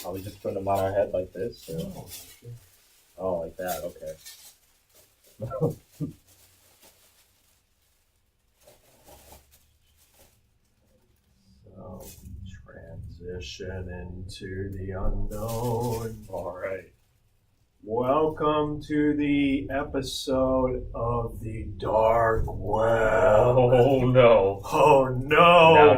Are we just putting them on our head like this? Or? No. Oh, like that. Okay. So, transition into the unknown. All right. Welcome to the episode of the Dark Web. Oh no. Oh no!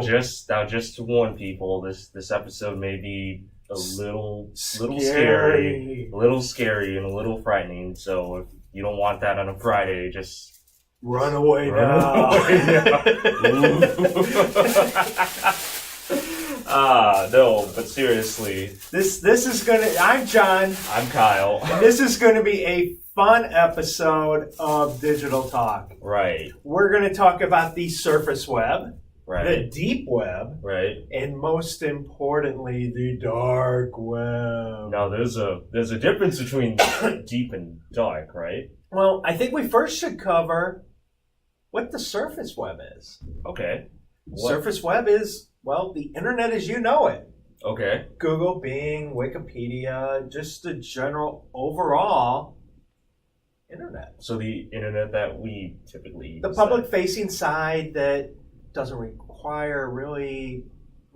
Now just to warn people, this episode may be a little scary, a little scary, and a little frightening. So if you don't want that on a Friday, just Run away now. No, but seriously, This is gonna. I'm John, I'm Kyle. and this is gonna be a fun episode of Digital Talk. Right, We're gonna talk about the surface web, the right, deep web, right. and most importantly, the dark web. Now there's a difference between deep and dark, right? Well, I think we first should cover what the surface web is. Okay. Surface web is, well, the internet as you know it. Okay. Google, Bing, Wikipedia, just the general overall internet. So the internet that we typically The use, public-facing side that doesn't require really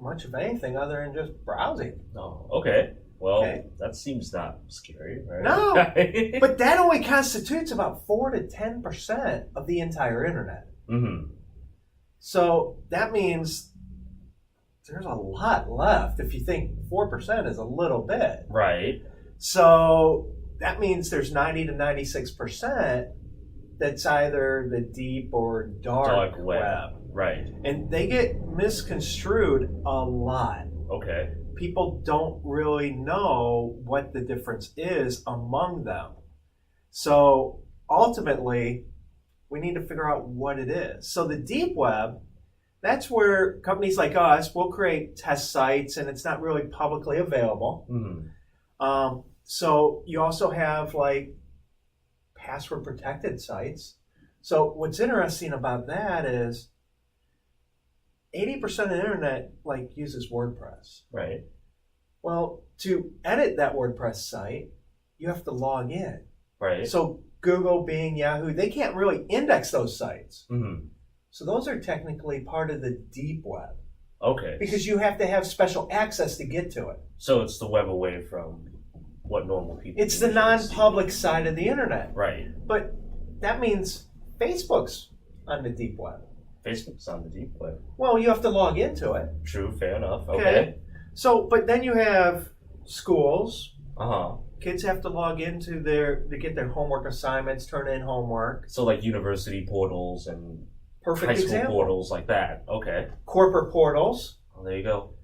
much of anything other than just browsing. Oh, okay. Well, Okay. that seems not scary, right? No, but that only constitutes about 4 to 10% of the entire internet. Mm-hmm. So that means there's a lot left if you think 4% is a little bit. Right. So that means there's 90 to 96% that's either the deep or dark web. Right. And they get misconstrued a lot. Okay. People don't really know what the difference is among them. So ultimately, we need to figure out what it is. So the deep web, that's where companies like us will create test sites, and it's not really publicly available. Mm-hmm. So you also have like password protected sites. So what's interesting about that is 80% of the internet like uses WordPress. Right. Well, to edit that WordPress site, you have to log in. Right. So Google, Bing, Yahoo, they can't really index those sites. Mm-hmm. So those are technically part of the deep web Okay. because you have to have special access to get to it. So it's the web away from what normal people. It's the usually non-public see. side of the internet. Right. But that means Facebook's on the deep web. Facebook's on the deep web. Well, you have to log into it. True. Fair enough. Okay. Okay. So, but then you have schools. Uh-huh. Kids have to log into to get their homework assignments, turn in homework. So like university portals and Perfect high school example. portals like that. Okay. Corporate portals, Well, there you go.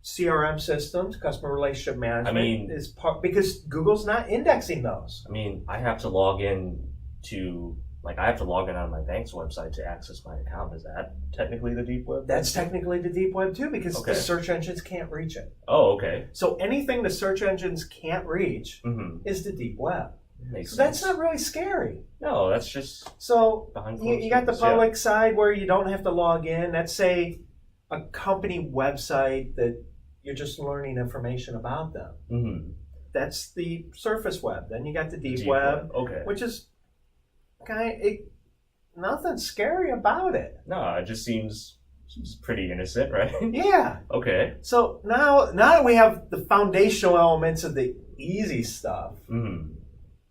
CRM systems, customer relationship management I mean- is part because Google's not indexing those. I mean, I have to log in on my bank's website to access my account. Is that technically the deep web? That's technically the deep web too because Okay. the search engines can't reach it. Oh, okay. So anything the search engines can't reach Mm-hmm. is the deep web. Makes So sense. that's not really scary. No, that's just So behind you closed got the doors, yeah. public side where you don't have to log in. That's say a company website that you're just learning information about them. Mm-hmm. That's the surface web. Then you got the deep web, Okay. which is nothing scary about it. No, it just seems pretty innocent, right? Yeah. Okay. So now that we have the foundational elements of the easy stuff, Mm-hmm.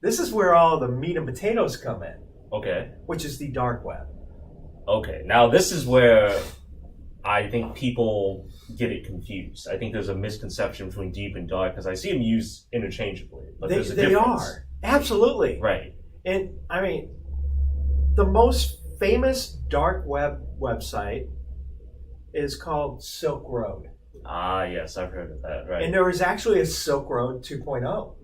this is where all the meat and potatoes come in, Okay. which is the dark web. Okay. Now this is where I think people get it confused. I think there's a misconception between deep and dark because I see them used interchangeably, but there's a They difference. are. Absolutely. Right. And I mean, the most famous dark web website is called Silk Road. Ah, yes, I've heard of that. Right. And there was actually a Silk Road 2.0,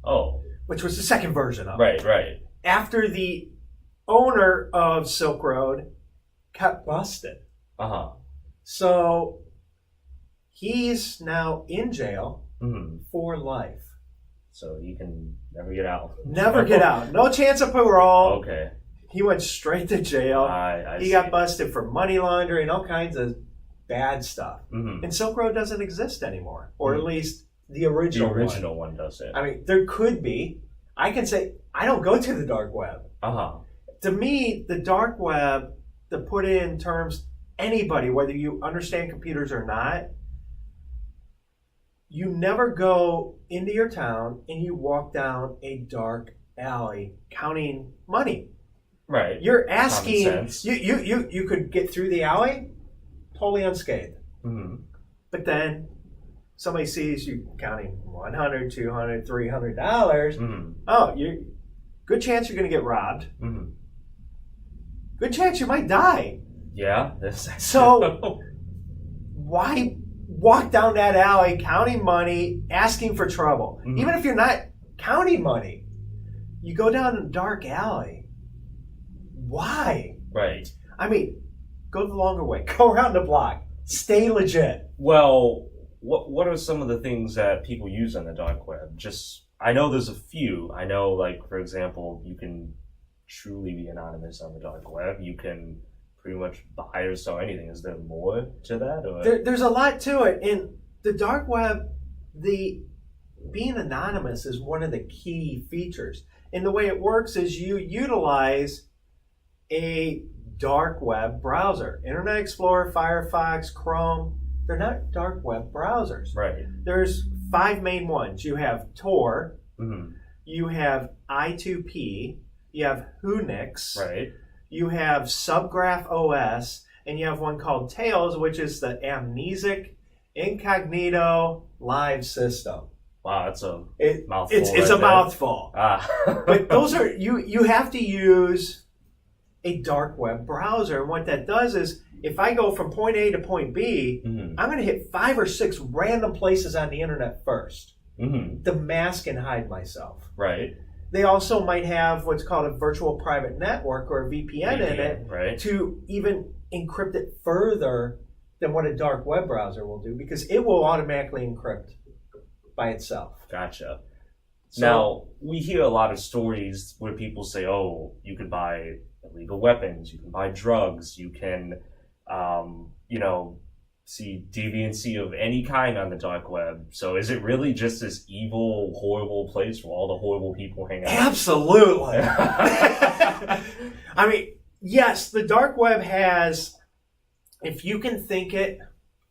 Oh, which was the second version of it. right, right. After the owner of Silk Road got busted. Uh-huh. So he's now in jail Mm-hmm. for life. So you can never get out. Never get out. No chance of parole. Okay. He went straight to jail. I He see. got busted for money laundering, all kinds of bad stuff. Mm-hmm. And Silk Road doesn't exist anymore, or at least the original one doesn't. I mean, there could be. I can say, I don't go to the dark web. To me, the dark web, to put it in terms, anybody, whether you understand computers or not, you never go into your town and you walk down a dark alley counting money. Right. You're asking, you could get through the alley totally unscathed. Mm-hmm. But then somebody sees you counting $100, $200, $300. Mm-hmm. Oh, good chance you're going to get robbed. Mm-hmm. Good chance you might die. Yeah. So why walk down that alley counting money, asking for trouble? Mm-hmm. Even if you're not counting money, you go down a dark alley. Why? Right. I mean, go the longer way. Go around the block. Stay legit. Well, what are some of the things that people use on the dark web? I know there's a few. I know, like, for example, you can truly be anonymous on the dark web. You can pretty much buy or sell anything. Is there more to that? Or? There's a lot to it. In the dark web, being anonymous is one of the key features. And the way it works is you utilize a dark web browser. Internet Explorer, Firefox, Chrome, they're not dark web browsers. Right. There's 5 main ones. You have Tor, mm-hmm. you have I2P, you have Whonix, right. You have Subgraph OS, and you have one called Tails, which is the amnesic incognito live system. Wow, that's a mouthful. It's a mouthful. But those are you have to use a dark web browser, and what that does is, if I go from point A to point B, mm-hmm. I'm going to hit 5 or 6 random places on the internet first mm-hmm. to mask and hide myself. Right. They also might have what's called a virtual private network or a VPN in it, right. to even encrypt it further than what a dark web browser will do, because it will automatically encrypt by itself. Gotcha. So, now, we hear a lot of stories where people say, oh, you can buy illegal weapons, you can buy drugs, you can, see deviancy of any kind on the dark web. So is it really just this evil, horrible place where all the horrible people hang out? Absolutely. I mean, yes, the dark web has, if you can think it,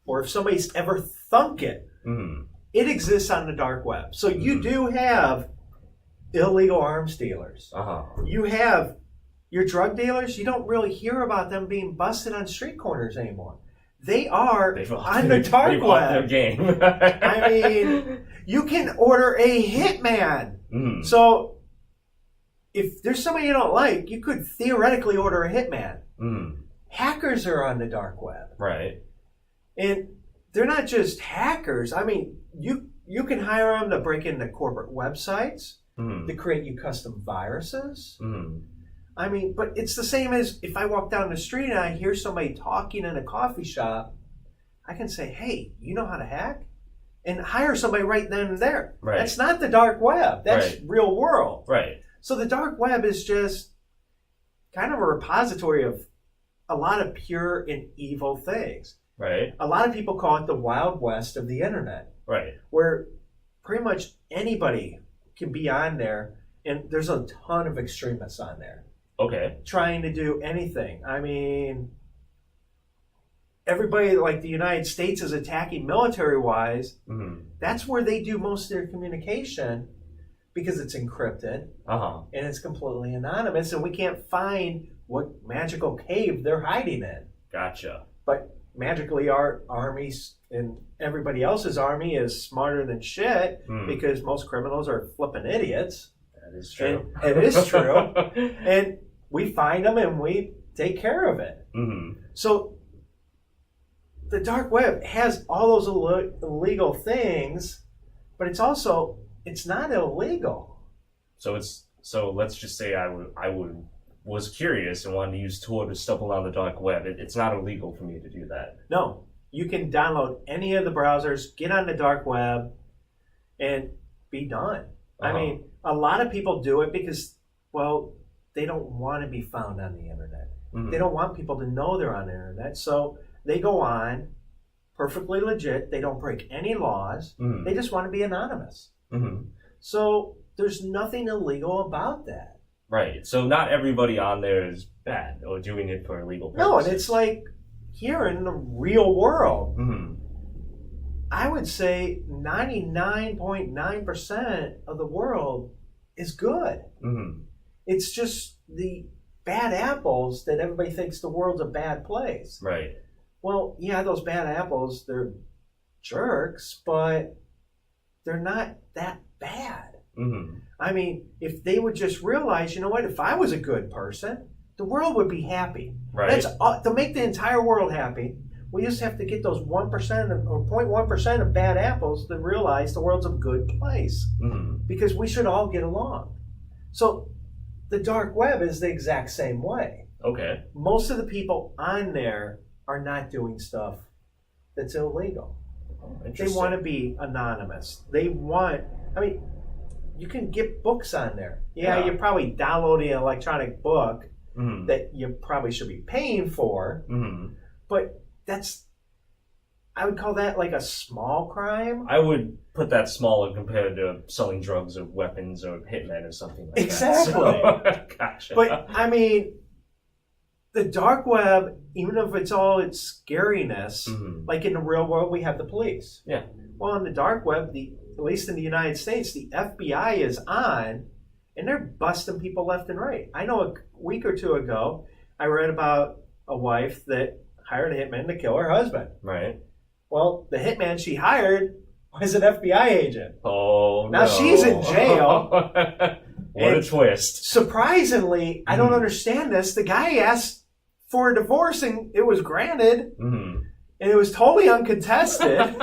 or if somebody's ever thunk it, mm-hmm. it exists on the dark web. So mm-hmm. you do have illegal arms dealers. Uh-huh. You have your drug dealers. You don't really hear about them being busted on street corners anymore. They are on the dark web. Their game. I mean, you can order a hitman. Mm. So if there's somebody you don't like, you could theoretically order a hitman. Mm. Hackers are on the dark web. Right. And they're not just hackers. I mean, you can hire them to break into corporate websites, to create you custom viruses. Mm. I mean, but it's the same as if I walk down the street and I hear somebody talking in a coffee shop, I can say, hey, you know how to hack? And hire somebody right then and there. Right. That's not the dark web. That's right. Real world. Right. So the dark web is just kind of a repository of a lot of pure and evil things. Right. A lot of people call it the Wild West of the internet. Right. Where pretty much anybody can be on there, and there's a ton of extremists on there. Okay. Trying to do anything. I mean, everybody like the United States is attacking military-wise. Mm-hmm. That's where they do most of their communication, because it's encrypted and it's completely anonymous, and we can't find what magical cave they're hiding in. Gotcha. But magically, our armies and everybody else's army is smarter than shit because most criminals are flipping idiots. That is true. And it is true. And we find them and we take care of it. Mm-hmm. So the dark web has all those illegal things, but it's not illegal. So let's just say I was curious and wanted to use Tor to stumble on the dark web. It's not illegal for me to do that. No. You can download any of the browsers, get on the dark web, and be done. I mean, a lot of people do it because, well, they don't want to be found on the internet. Mm-hmm. They don't want people to know they're on the internet. So they go on perfectly legit. They don't break any laws. Mm-hmm. They just want to be anonymous. Mm-hmm. So there's nothing illegal about that. Right. So not everybody on there is bad or doing it for illegal purposes. No, and it's like here in the real world, Mm-hmm. I would say 99.9% of the world is good. Mm-hmm. It's just the bad apples that everybody thinks the world's a bad place. Right. Well, yeah, those bad apples, they're jerks, but they're not that bad. Mm-hmm. I mean, if they would just realize, you know what, if I was a good person, the world would be happy. Right. To make the entire world happy, we just have to get those 1% or 0.1% of bad apples to realize the world's a good place. Mm-hmm. Because we should all get along. So the dark web is the exact same way. Okay. Most of the people on there are not doing stuff that's illegal. Oh, They interesting. want to be anonymous. You can get books on there. Yeah, Yeah. you're probably downloading an electronic book Mm-hmm. that you probably should be paying for, Mm-hmm. but I would call that like a small crime. I would put that smaller compared to selling drugs or weapons or hitmen or something like Exactly. that. So, gotcha. But I mean, the dark web, even if it's all its scariness, Mm-hmm. like in the real world, we have the police. Yeah. Well, in the dark web, at least in the United States, the FBI is on, and they're busting people left and right. I know a week or two ago, I read about a wife that hired a hitman to kill her husband. Right. Well, the hitman she hired was an FBI agent. Oh, Now no. she's in jail. What a And twist. surprisingly, I don't understand this. The guy asked for a divorce and it was granted, Mm-hmm. and it was totally uncontested.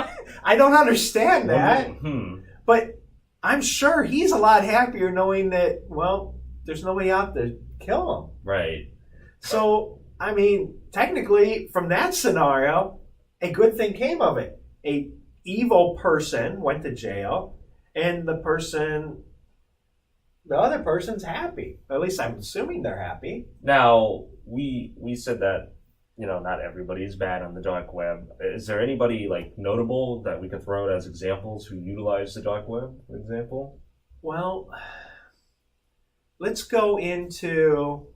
I don't understand that. Mm-hmm. But I'm sure he's a lot happier knowing that, well, there's nobody out to kill him. Right. So, I mean, technically, from that scenario, a good thing came of it. A evil person went to jail, and the other person's happy. At least I'm assuming they're happy. Now, we said that, not everybody is bad on the dark web. Is there anybody notable that we could throw out as examples who utilize the dark web, for example? Well, let's go into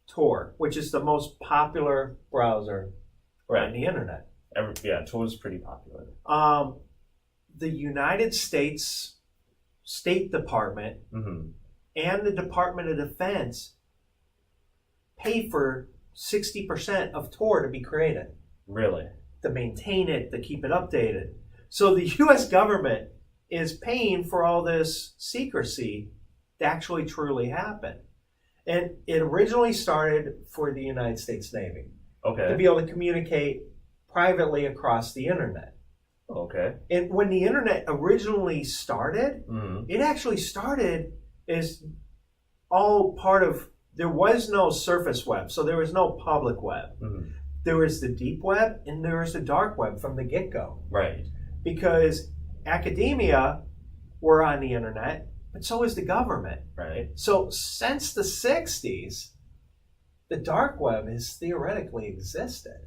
Tor, which is the most popular browser on the internet. Tor is pretty popular. The United States State Department Mm-hmm. and the Department of Defense pay for 60% of Tor to be created, Really? to maintain it, to keep it updated. So the U.S. government is paying for all this secrecy to actually truly happen. And it originally started for the United States Navy to Okay. be able to communicate privately across the internet. Okay. And when the internet originally started, Mm-hmm. it actually started as all part of, there was no surface web, so there was no public web. Mm-hmm. There was the deep web and there was the dark web from the get-go. Right. Because academia were on the internet, but so is the government. Right. So since the 60s, the dark web has theoretically existed.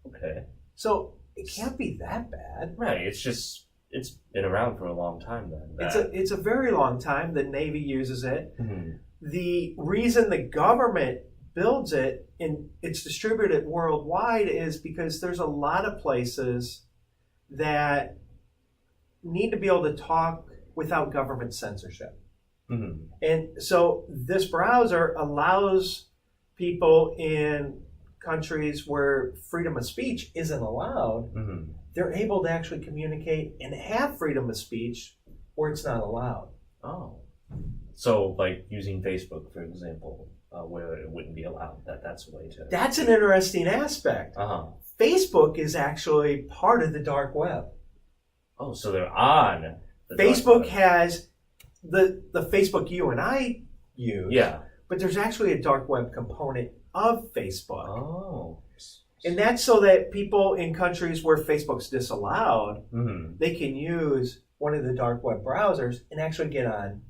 Okay. So it can't be that bad. Right. It's been around for a long time then. It's a very long time. The Navy uses it. Mhm. The reason the government builds it and it's distributed worldwide is because there's a lot of places that need to be able to talk without government censorship. Mhm. And so this browser allows people in countries where freedom of speech isn't allowed, Mhm. they're able to actually communicate and have freedom of speech where it's not allowed. Oh. So using Facebook, for example, where it wouldn't be allowed. That's a way to. That's an interesting aspect. Uh-huh. Facebook is actually part of the dark web. Oh, so they're on the dark Facebook web. has the Facebook you and I use, Yeah. but there's actually a dark web component of Facebook. Oh. And that's so that people in countries where Facebook's disallowed, Mhm. they can use one of the dark web browsers and actually get on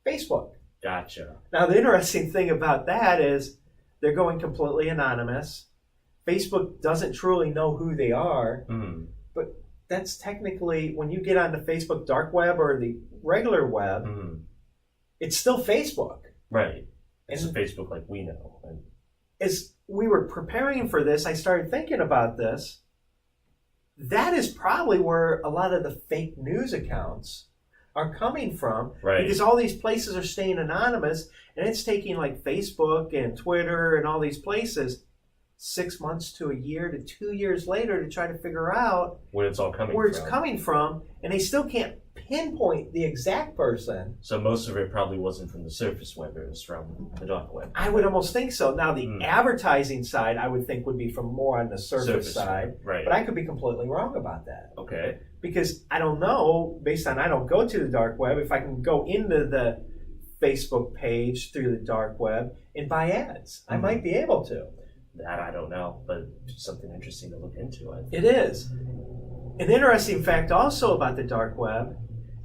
Facebook. Gotcha. Now, the interesting thing about that is they're going completely anonymous. Facebook doesn't truly know who they are, Mhm. But that's technically, when you get on the Facebook dark web or the regular web, it's still Facebook. Right. It's And Facebook like we know. And as we were preparing for this, I started thinking about this. That is probably where a lot of the fake news accounts are coming from, right. because all these places are staying anonymous, and it's taking like Facebook and Twitter and all these places 6 months to a year to 2 years later to try to figure out where it's all coming where from. it's coming from, and they still can't pinpoint the exact person. So most of it probably wasn't from the surface web, it was from the dark web. I would almost think so. Now the advertising side, I would think, would be from more on the surface side, right. but I could be completely wrong about that. Okay. Because I don't know, based on I don't go to the dark web, if I can go into the Facebook page through the dark web and buy ads. I might be able to. That I don't know, but something interesting to look into. I think. It is. An interesting fact also about the dark web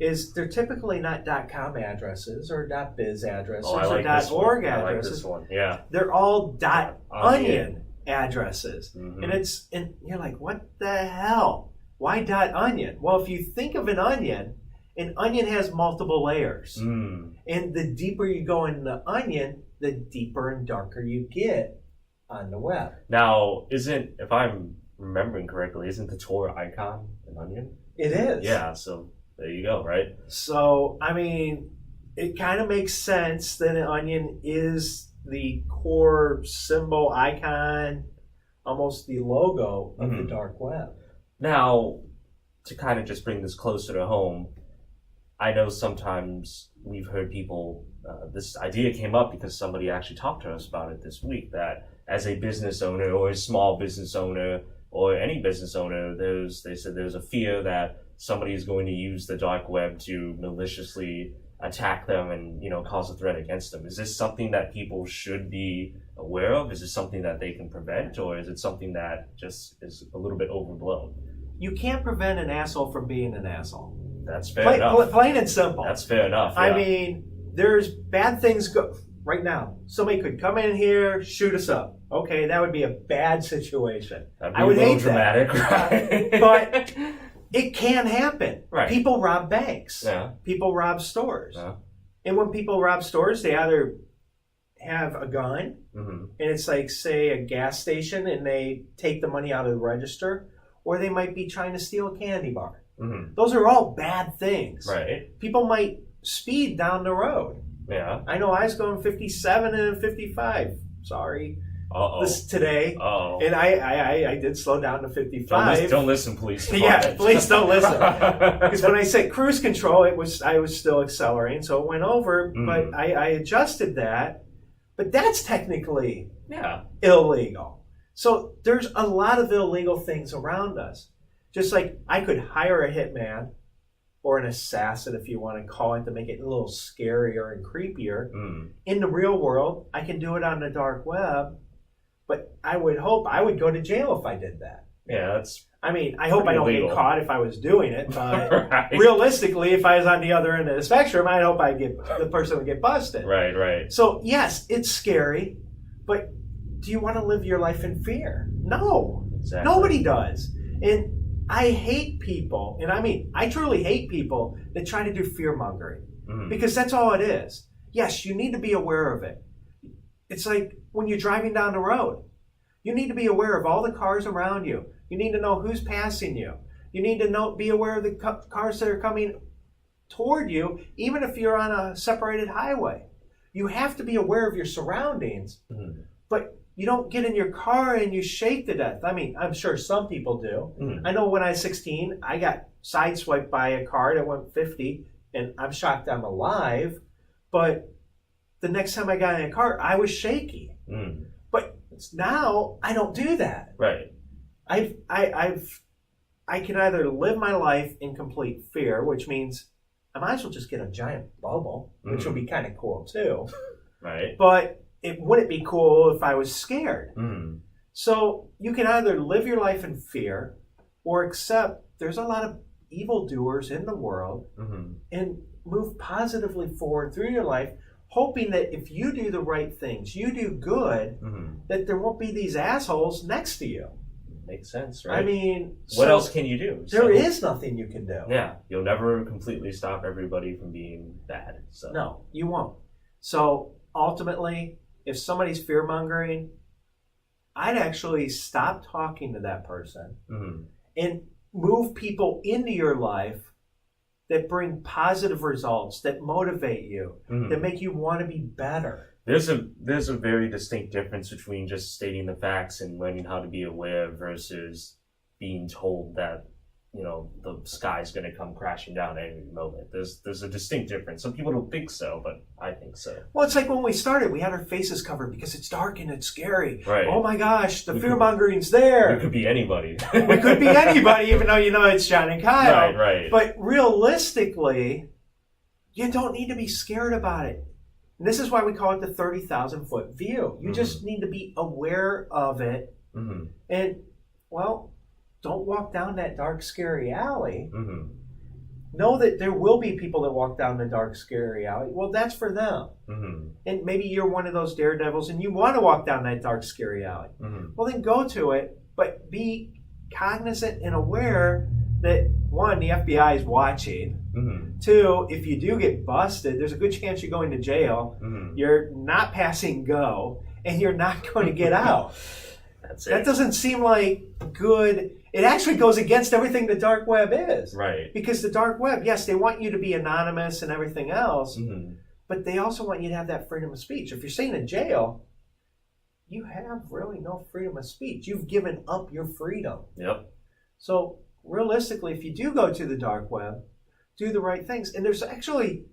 is they're typically not .com addresses or .biz addresses or .org addresses. I like this one. Yeah. They're all .onion addresses. And you're like, what the hell? Why .onion? Well, if you think of an onion has multiple layers. And the deeper you go in the onion, the deeper and darker you get on the web. Now, if I'm remembering correctly, isn't the Tor icon an onion? It is. Yeah, so there you go, right? So, I mean, it kind of makes sense that an onion is the core symbol, icon, almost the logo of the dark web. Now, to kind of just bring this closer to home, I know sometimes we've heard people, this idea came up because somebody actually talked to us about it this week, that as a business owner or a small business owner or any business owner, they said there's a fear that somebody is going to use the dark web to maliciously attack them and, cause a threat against them. Is this something that people should be aware of? Is this something that they can prevent, or is it something that just is a little bit overblown? You can't prevent an asshole from being an asshole. That's fair enough. Plain and simple. That's fair enough. Yeah. I mean, there's bad things go right now. Somebody could come in here, shoot us up. Okay, that would be a bad situation. That'd be I would a little hate dramatic, that. right? But it can happen. Right. People rob banks. Yeah. People rob stores. Yeah. And when people rob stores, they either have a gun, and it's like, say, a gas station, and they take the money out of the register, or they might be trying to steal a candy bar. Those are all bad things. Right. People might speed down the road. Yeah. I know I was going 57 and 55. Sorry. Today. Uh-oh. And I did slow down to 55. Don't listen, please. Yeah, please don't listen. Because when I said cruise control, I was still accelerating, so it went over. But I adjusted that. But that's technically illegal. So there's a lot of illegal things around us. Just like I could hire a hitman or an assassin, if you want to call it, to make it a little scarier and creepier. In the real world, I can do it on the dark web, but I would hope I would go to jail if I did that. Yeah, that's... I mean, I hope I don't get caught if I was doing it, but right. Realistically, if I was on the other end of the spectrum, I hope the person would get busted. Right. So, yes, it's scary, but do you want to live your life in fear? No. Exactly. Nobody does. And I hate people, and I truly hate people that try to do fear-mongering, because that's all it is. Yes, you need to be aware of it. It's like when you're driving down the road. You need to be aware of all the cars around you. You need to know who's passing you. You need to be aware of the cars that are coming toward you, even if you're on a separated highway. You have to be aware of your surroundings, but you don't get in your car and you shake to death. I mean, I'm sure some people do. I know when I was 16, I got sideswiped by a car that went 50, and I'm shocked I'm alive. But the next time I got in a car, I was shaky. But now I don't do that. Right. I can either live my life in complete fear, which means I might as well just get a giant bubble, which would be kind of cool too. Right. But it wouldn't be cool if I was scared. So you can either live your life in fear or accept there's a lot of evildoers in the world and move positively forward through your life, hoping that if you do the right things, you do good, that there won't be these assholes next to you. Makes sense, right? I mean, what else can you do? There is nothing you can do. Yeah, you'll never completely stop everybody from being bad. So no, you won't. So ultimately, if somebody's fear mongering, I'd actually stop talking to that person and move people into your life that bring positive results, that motivate you, that make you want to be better. There's a very distinct difference between just stating the facts and learning how to be aware versus being told that, you know, the sky's going to come crashing down at any moment. There's a distinct difference. Some people don't think so, but I think so. Well, it's like when we started, we had our faces covered because it's dark and it's scary. Right. Oh my gosh, the fear-mongering's there. We could be anybody. We could be anybody, even though you know it's John and Kyle. Right. But realistically, you don't need to be scared about it. And this is why we call it the 30,000-foot view. You just need to be aware of it. And, well, don't walk down that dark, scary alley. Know that there will be people that walk down the dark, scary alley. Well, that's for them. And maybe you're one of those daredevils and you want to walk down that dark, scary alley. Well, then go to it, but be cognizant and aware that, one, the FBI is watching. Two, if you do get busted, there's a good chance you're going to jail. You're not passing go, and you're not going to get out. That's it. That doesn't seem like good. It actually goes against everything the dark web is. Right. Because the dark web, yes, they want you to be anonymous and everything else, but they also want you to have that freedom of speech. If you're staying in jail, you have really no freedom of speech. You've given up your freedom. Yep. So realistically, if you do go to the dark web, do the right things. And there's actually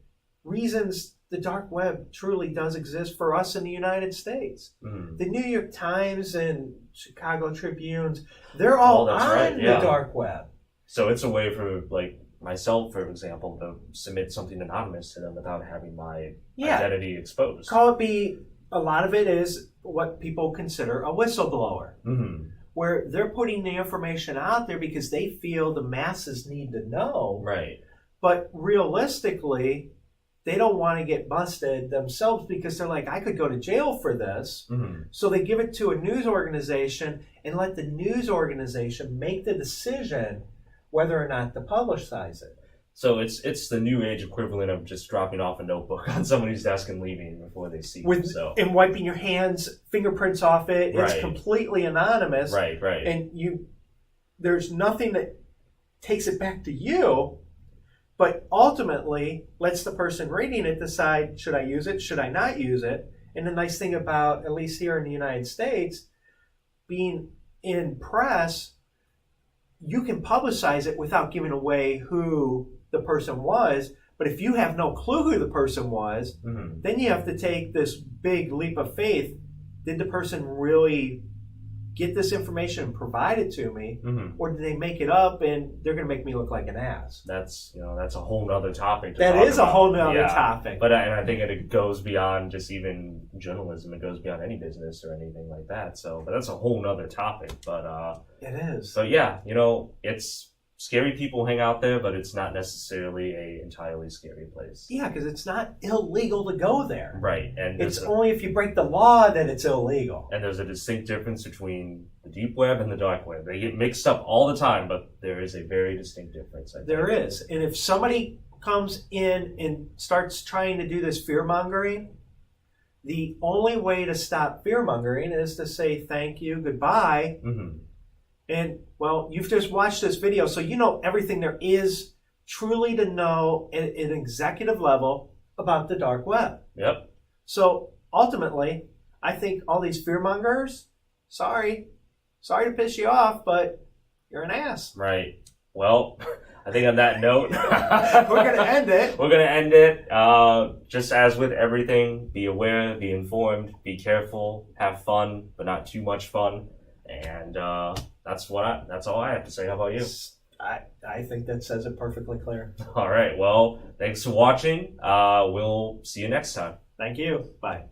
reasons the dark web truly does exist for us in the United States. The New York Times and Chicago Tribunes, they're all on the dark web. So it's a way for, like, myself, for example, to submit something anonymous to them without having my identity exposed. A lot of it is what people consider a whistleblower. Where they're putting the information out there because they feel the masses need to know. Right. But realistically, they don't want to get busted themselves because they're like, I could go to jail for this. So they give it to a news organization and let the news organization make the decision whether or not to publicize it. So it's the new age equivalent of just dropping off a notebook on somebody's desk and leaving before they see it. And wiping your hands, fingerprints off it. It's completely anonymous. Right. And there's nothing that takes it back to you, but ultimately lets the person reading it decide, should I use it, should I not use it? And the nice thing about, at least here in the United States, being in press, you can publicize it without giving away who the person was. But if you have no clue who the person was, then you have to take this big leap of faith. Did the person really get this information and provide it to me, or did they make it up and they're going to make me look like an ass? That's a whole nother topic. That is a whole nother topic. But I think it goes beyond just even journalism. It goes beyond any business or anything like that. So, but that's a whole nother topic. But it is. So yeah, it's scary people hang out there, but it's not necessarily a entirely scary place. Yeah, because it's not illegal to go there. Right. And it's only if you break the law that it's illegal. And there's a distinct difference between the deep web and the dark web. They get mixed up all the time, but there is a very distinct difference. There is. And if somebody comes in and starts trying to do this fear-mongering, the only way to stop fear-mongering is to say thank you, goodbye. And, well, you've just watched this video, so you know everything there is truly to know at an executive level about the dark web. Yep. So, ultimately, I think all these fear-mongers, sorry to piss you off, but you're an ass. Right. Well, I think on that note, we're going to end it. We're going to end it. Just as with everything, be aware, be informed, be careful, have fun, but not too much fun. And that's all I have to say. How about you? I think that says it perfectly clear. All right. Well, thanks for watching. We'll see you next time. Thank you. Bye.